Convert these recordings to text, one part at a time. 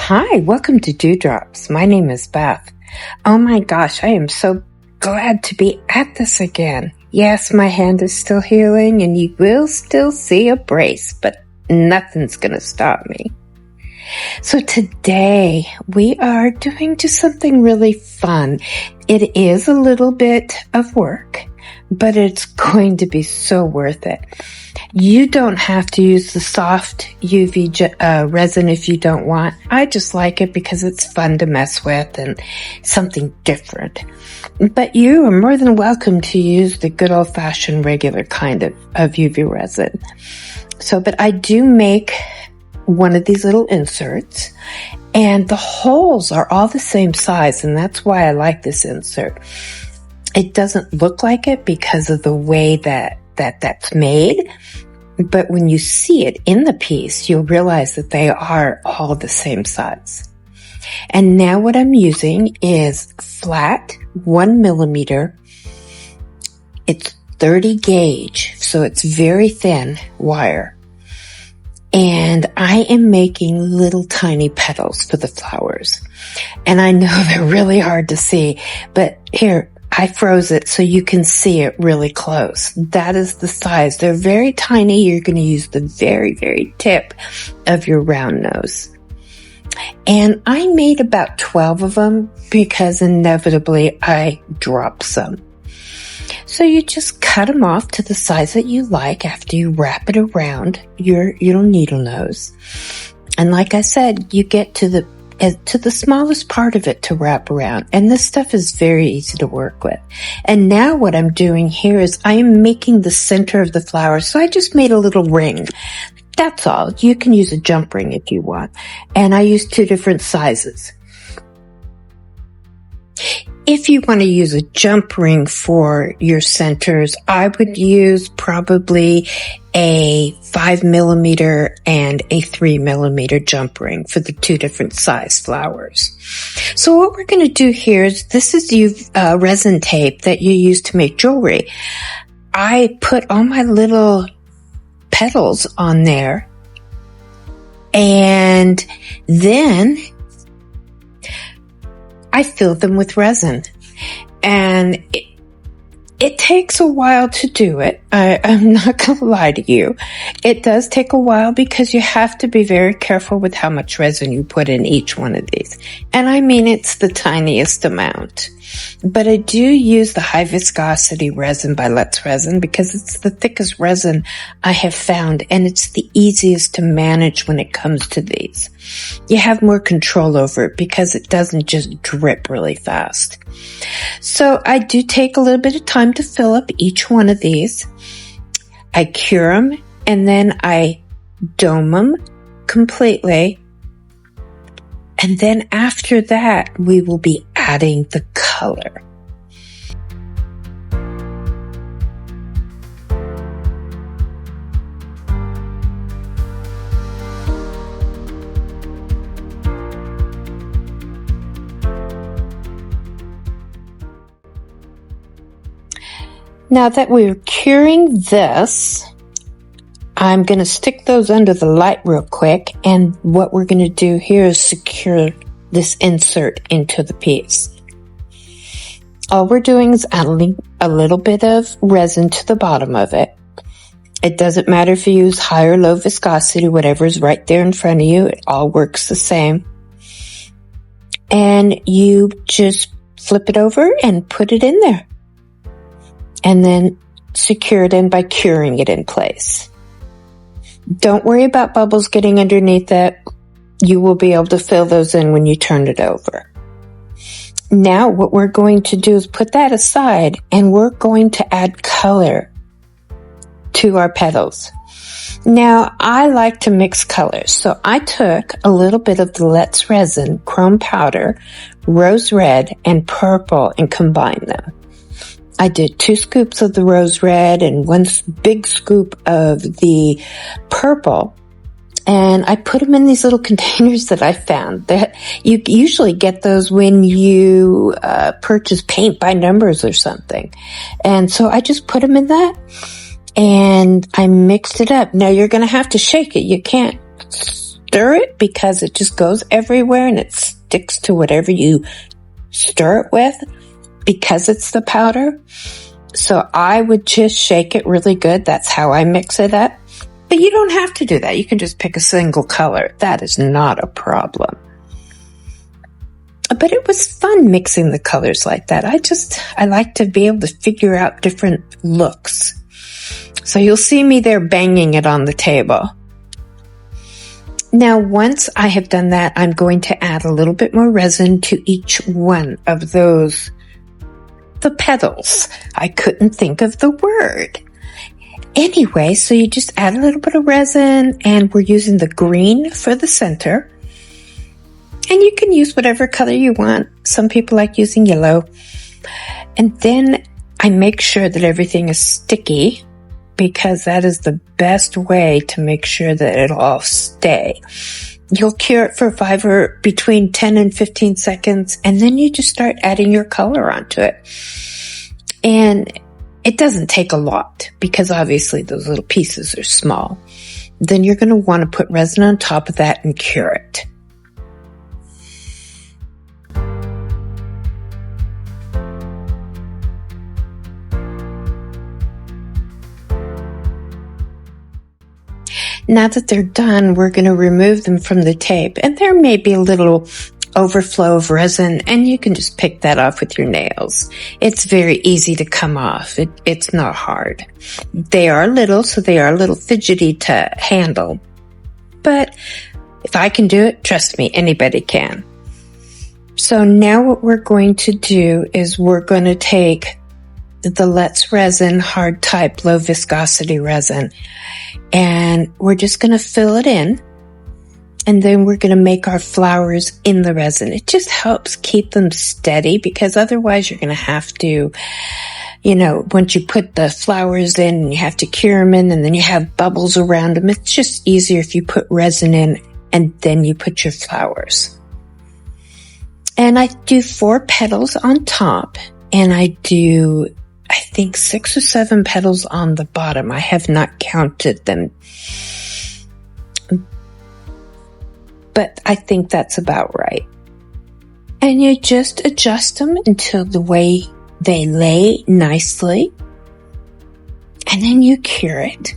Hi, welcome to Dewdrops. My name is Beth. Oh my gosh, I am so glad to be at this again. Yes, my hand is still healing and you will still see a brace, but nothing's gonna stop me. So today we are doing just something really fun. It is a little bit of work, but it's going to be so worth it. You don't have to use the soft UV resin if you don't want. I just like it because it's fun to mess with and something different. But you are more than welcome to use the good old-fashioned regular kind of UV resin. But I do make one of these little inserts, and the holes are all the same size, and that's why I like this insert. It doesn't look like it because of the way that's made, but when you see it in the piece, you'll realize that they are all the same size. And now what I'm using is flat 1 millimeter. It's 30 gauge, so it's very thin wire. And I am making little tiny petals for the flowers. And I know they're really hard to see, but here, I froze it so you can see it really close. That is the size. They're very tiny. You're going to use the very, very tip of your round nose. And I made about 12 of them because inevitably I dropped some. So you just cut them off to the size that you like after you wrap it around your needle nose. And like I said, you get to the smallest part of it to wrap around. And this stuff is very easy to work with. And now what I'm doing here is I am making the center of the flower. So I just made a little ring. That's all. You can use a jump ring if you want. And I used 2 different sizes. If you want to use a jump ring for your centers, I would use probably a 5 millimeter and a 3 millimeter jump ring for the 2 different size flowers. So what we're going to do here is this is resin tape that you use to make jewelry. I put all my little petals on there, and then I filled them with resin, and it takes a while to do it. I'm not going to lie to you. It does take a while because you have to be very careful with how much resin you put in each one of these. And I mean, it's the tiniest amount. But I do use the high viscosity resin by Let's Resin because it's the thickest resin I have found, and it's the easiest to manage when it comes to these. You have more control over it because it doesn't just drip really fast. So I do take a little bit of time to fill up each one of these. I cure them, and then I dome them completely. And then after that, we will be adding the color. Now that we're curing this, I'm going to stick those under the light real quick, and what we're going to do here is secure this insert into the piece. All we're doing is adding a little bit of resin to the bottom of it. It doesn't matter if you use high or low viscosity, whatever is right there in front of you, it all works the same. And you just flip it over and put it in there. And then secure it in by curing it in place. Don't worry about bubbles getting underneath it. You will be able to fill those in when you turn it over. Now what we're going to do is put that aside, and we're going to add color to our petals. Now I like to mix colors, so I took a little bit of the Let's Resin chrome powder, rose red, and purple and combined them. I did 2 scoops of the rose red and 1 big scoop of the purple. And I put them in these little containers that I found. That you usually get those when you purchase paint by numbers or something. And so I just put them in that, and I mixed it up. Now you're going to have to shake it. You can't stir it because it just goes everywhere and it sticks to whatever you stir it with because it's the powder. So I would just shake it really good. That's how I mix it up. But you don't have to do that. You can just pick a single color. That is not a problem. But it was fun mixing the colors like that. I like to be able to figure out different looks. So you'll see me there banging it on the table. Now, once I have done that, I'm going to add a little bit more resin to each one of those, the petals. I couldn't think of the word. Anyway, so you just add a little bit of resin, and we're using the green for the center. And you can use whatever color you want. Some people like using yellow. And then I make sure that everything is sticky, because that is the best way to make sure that it'll all stay. You'll cure it for between 10 and 15 seconds, and then you just start adding your color onto it. And it doesn't take a lot, because obviously those little pieces are small. Then you're going to want to put resin on top of that and cure it. Now that they're done, we're going to remove them from the tape, and there may be a little overflow of resin, and you can just pick that off with your nails. It's very easy to come off. It's not hard. They are little, so they are a little fidgety to handle. But if I can do it, trust me, anybody can. So now what we're going to do is we're going to take the Let's Resin hard type low viscosity resin, and we're just going to fill it in, and then we're going to make our flowers in the resin. It just helps keep them steady, because otherwise you're going to have to, once you put the flowers in, you have to cure them in, and then you have bubbles around them. It's just easier if you put resin in and then you put your flowers. And I do 4 petals on top, and I do, I think, 6 or 7 petals on the bottom. I have not counted them, but I think that's about right. And you just adjust them until the way they lay nicely, and then you cure it.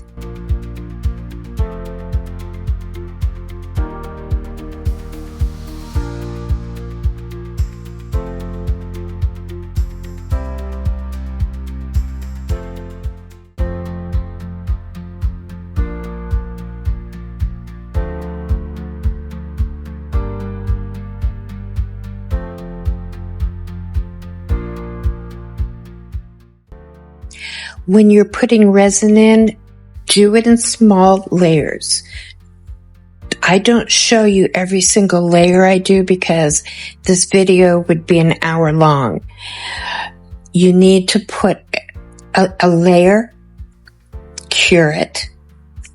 When you're putting resin in, do it in small layers. I don't show you every single layer I do, because this video would be an hour long. You need to put a layer, cure it,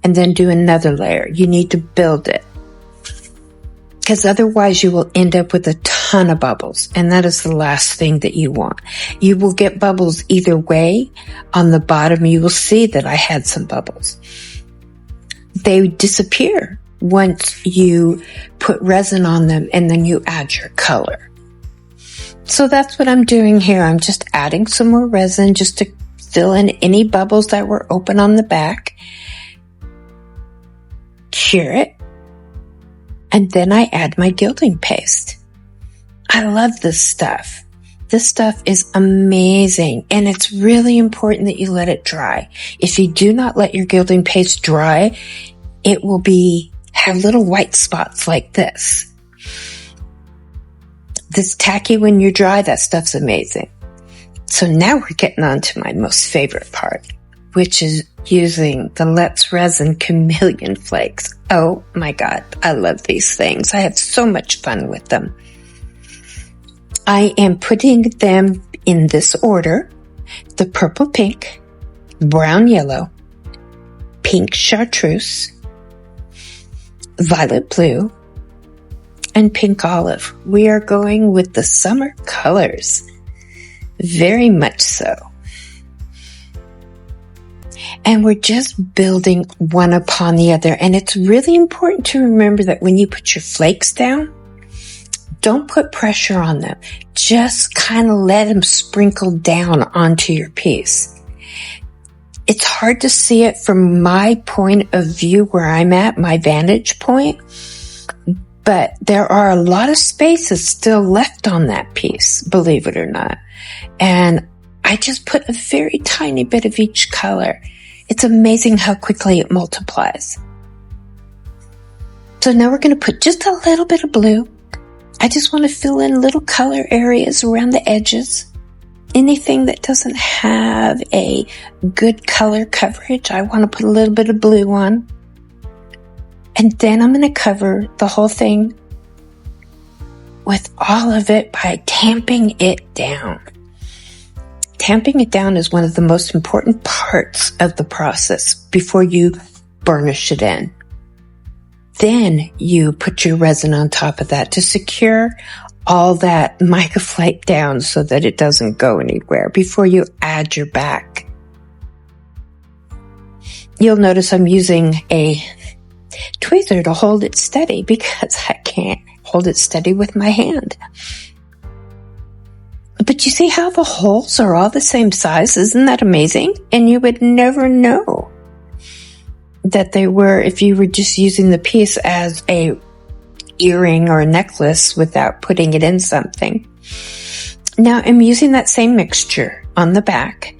and then do another layer. You need to build it, because otherwise you will end up with a ton of bubbles, and that is the last thing that you want. You will get bubbles either way. On the bottom, you will see that I had some bubbles. They disappear once you put resin on them, and then you add your color. So that's what I'm doing here. I'm just adding some more resin just to fill in any bubbles that were open on the back. Cure it. And then I add my gilding paste. I love this stuff. This stuff is amazing, and it's really important that you let it dry. If you do not let your gilding paste dry, it will have little white spots like this. This tacky when you're dry, that stuff's amazing. So now we're getting on to my most favorite part, which is using the Let's Resin Chameleon Flakes. Oh my God, I love these things. I have so much fun with them. I am putting them in this order: the purple pink, brown yellow, pink chartreuse, violet blue, and pink olive. We are going with the summer colors. Very much so. And we're just building one upon the other. And it's really important to remember that when you put your flakes down, don't put pressure on them. Just kind of let them sprinkle down onto your piece. It's hard to see it from my point of view where I'm at, my vantage point, but there are a lot of spaces still left on that piece, believe it or not. And I just put a very tiny bit of each color. It's amazing how quickly it multiplies. So now we're going to put just a little bit of blue. I just want to fill in little color areas around the edges. Anything that doesn't have a good color coverage, I want to put a little bit of blue on. And then I'm going to cover the whole thing with all of it by tamping it down. Tamping it down is one of the most important parts of the process before you burnish it in. Then you put your resin on top of that to secure all that mica flake down so that it doesn't go anywhere before you add your back. You'll notice I'm using a tweezer to hold it steady because I can't hold it steady with my hand. But you see how the holes are all the same size? Isn't that amazing? And you would never know that they were if you were just using the piece as a earring or a necklace without putting it in something. Now I'm using that same mixture on the back.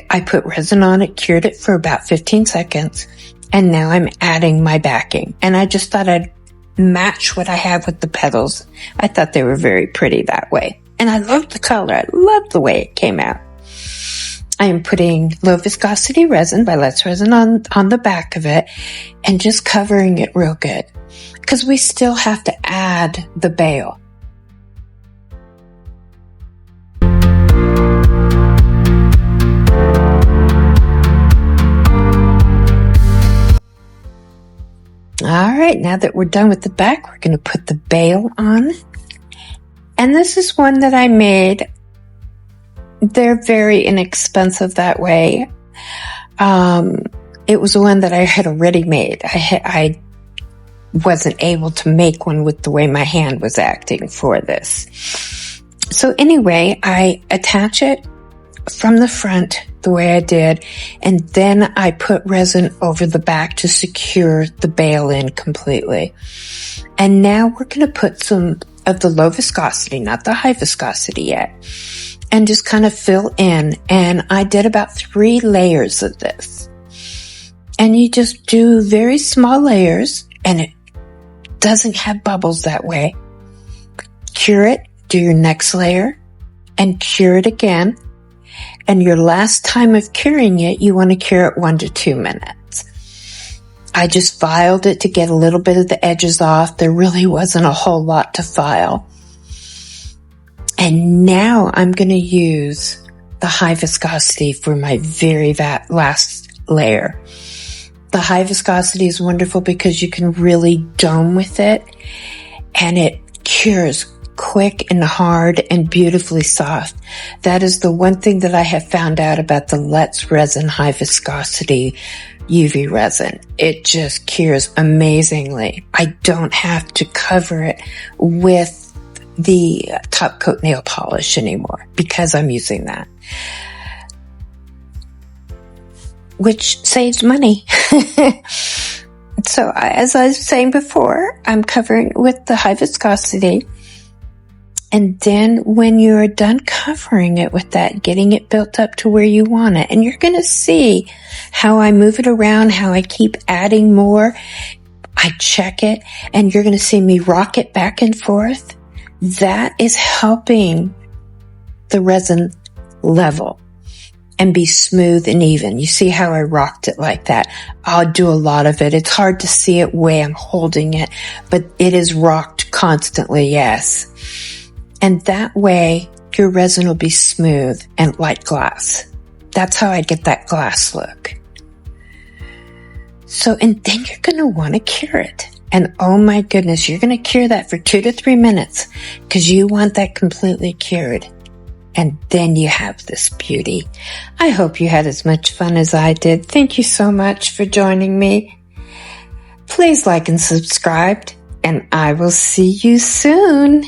I put resin on it, cured it for about 15 seconds, and now I'm adding my backing. And I just thought I'd match what I have with the petals. I thought they were very pretty that way. And I loved the color. I loved the way it came out. I am putting low viscosity resin by Let's Resin on the back of it and just covering it real good because we still have to add the bail. All right, now that we're done with the back, we're going to put the bail on. And this is one that I made. They're very inexpensive that way. It was one that I had already made. I wasn't able to make one with the way my hand was acting for this. So anyway, I attach it from the front the way I did, and then I put resin over the back to secure the bail in completely. And now we're going to put some of the low viscosity, not the high viscosity yet, and just kind of fill in. And I did about 3 layers of this. And you just do very small layers, and it doesn't have bubbles that way. Cure it, do your next layer, and cure it again. And your last time of curing it, you want to cure it 1 to 2 minutes. I just filed it to get a little bit of the edges off. There really wasn't a whole lot to file. And now I'm going to use the high viscosity for my very last layer. The high viscosity is wonderful because you can really dome with it, and it cures quick and hard and beautifully soft. That is the one thing that I have found out about the Let's Resin high viscosity UV resin. It just cures amazingly. I don't have to cover it with the top coat nail polish anymore because I'm using that, which saves money. So as I was saying before, I'm covering with the high viscosity. And then when you're done covering it with that, getting it built up to where you want it, and you're going to see how I move it around, how I keep adding more. I check it, and you're going to see me rock it back and forth. That is helping the resin level and be smooth and even. You see how I rocked it like that? I'll do a lot of it. It's hard to see it way I'm holding it, but it is rocked constantly, yes. And that way, your resin will be smooth and like glass. That's how I get that glass look. So, and then you're going to want to cure it. And oh my goodness, you're going to cure that for 2 to 3 minutes because you want that completely cured. and then you have this beauty. I hope you had as much fun as I did. Thank you so much for joining me. Please like and subscribe, and I will see you soon.